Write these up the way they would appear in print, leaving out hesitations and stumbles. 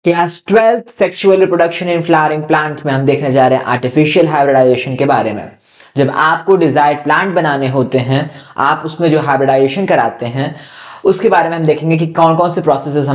Class 12 sexual reproduction in flowering plant में हम देखने जा रहे हैं आर्टिफिशियल हाइब्रिडाइजेशन के बारे में। जब आपको डिजायर्ड प्लांट बनाने होते हैं, आप उसमें जो हाइब्रिडाइजेशन कराते हैं उसके बारे में हम देखेंगे कि कौन कौन से प्रोसेसेस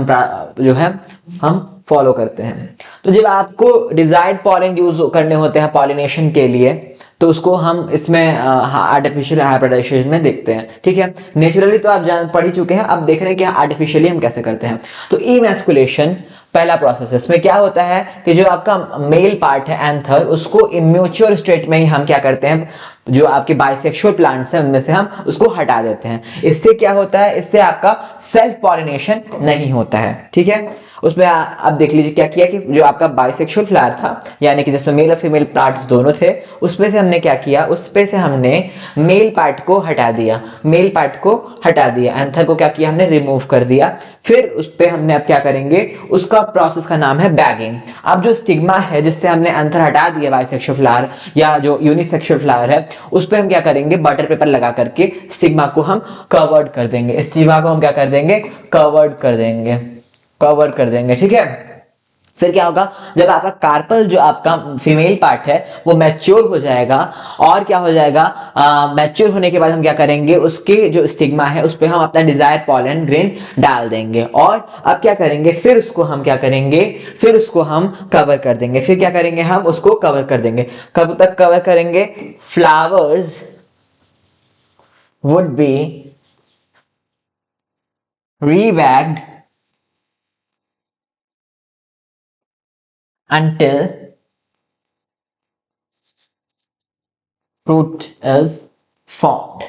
हम फॉलो करते हैं। तो जब आपको डिजायर्ड पॉलन यूज करने होते हैं पॉलिनेशन के लिए, तो उसको हम इसमें आर्टिफिशियल हाइब्रिडाइजेशन में देखते हैं। ठीक है, नेचुरली तो आप पढ़ ही चुके हैं, अब देख रहे हैं कि आर्टिफिशियली हम कैसे करते हैं। तो इमैस्कुलेशन पहला प्रोसेस है। इसमें क्या होता है कि जो आपका मेल पार्ट है एंथर, उसको इम्मेच्योर स्टेट में ही हम क्या करते हैं, जो आपके बाइसेक्सुअल प्लांट्स हैं उनमें से हम उसको हटा देते हैं। इससे क्या होता है, इससे आपका सेल्फ पॉलिनेशन नहीं होता है। ठीक है, उसमें आप देख लीजिए क्या किया कि जो आपका बाइसेक्सुअल फ्लावर था, यानी कि जिसमें मेल और फीमेल पार्ट्स दोनों थे, उसमें से हमने क्या किया, उसपे से हमने मेल पार्ट को हटा दिया, मेल पार्ट को हटा दिया, एंथर को क्या किया हमने रिमूव कर दिया। फिर उस पे हमने अब क्या करेंगे, उसका प्रोसेस का नाम है बैगिंग। अब जो स्टिग्मा है जिससे हमने एंथर हटा दिया बाइसेक्सुअल फ्लावर या जो यूनिसेक्सुअल फ्लावर है, उस पे हम क्या करेंगे, बटर पेपर लगा करके स्टिग्मा को हम कवर्ड कर देंगे। स्टिग्मा को हम क्या कर देंगे, कवर्ड कर देंगे, कवर कर देंगे। ठीक है, फिर क्या होगा, जब आपका कार्पल जो आपका फीमेल पार्ट है वो मैच्योर हो जाएगा, और क्या हो जाएगा, मैच्योर होने के बाद हम क्या करेंगे, उसके जो स्टिग्मा है उस पे हम अपना डिजायर पॉलन ग्रेन डाल देंगे। और अब क्या करेंगे, फिर उसको हम क्या करेंगे, फिर उसको हम कवर कर देंगे। फिर क्या करेंगे, हम उसको कवर कर देंगे। कब तक कवर करेंगे, flowers would be rebagged until fruit is formed।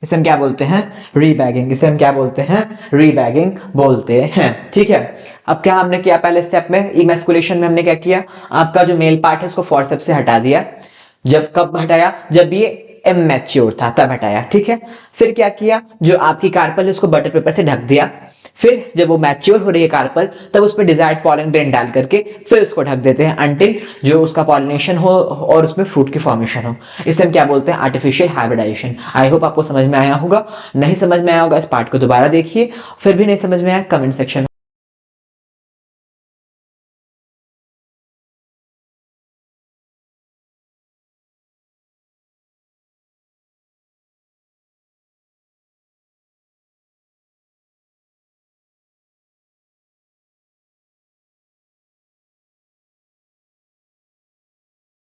इसे हम क्या बोलते हैं, रीबैगिंग। इसे हम क्या बोलते हैं, रीबैगिंग बोलते हैं। ठीक है, अब क्या हमने किया, पहले स्टेप में इमैस्कुलेशन में हमने क्या किया, आपका जो मेल पार्ट है उसको फोर्सेप्स से हटा दिया। जब कब हटाया, जब ये इमैच्योर था तब हटाया। ठीक है, फिर क्या किया, जो आपकी कार्पल है उसको बटर पेपर से ढक दिया। फिर जब वो मैच्योर हो रही है कार्पल, तब उस पर डिजायर्ड पॉलन ग्रेन डाल करके फिर उसको ढक देते हैं अंटिल जो उसका पॉलिनेशन हो और उसमें फ्रूट की फॉर्मेशन हो। इसे हम क्या बोलते हैं, आर्टिफिशियल हाइब्रिडाइजेशन। आई होप आपको समझ में आया होगा। नहीं समझ में आया होगा इस पार्ट को दोबारा देखिए, फिर भी नहीं समझ में आया कमेंट सेक्शन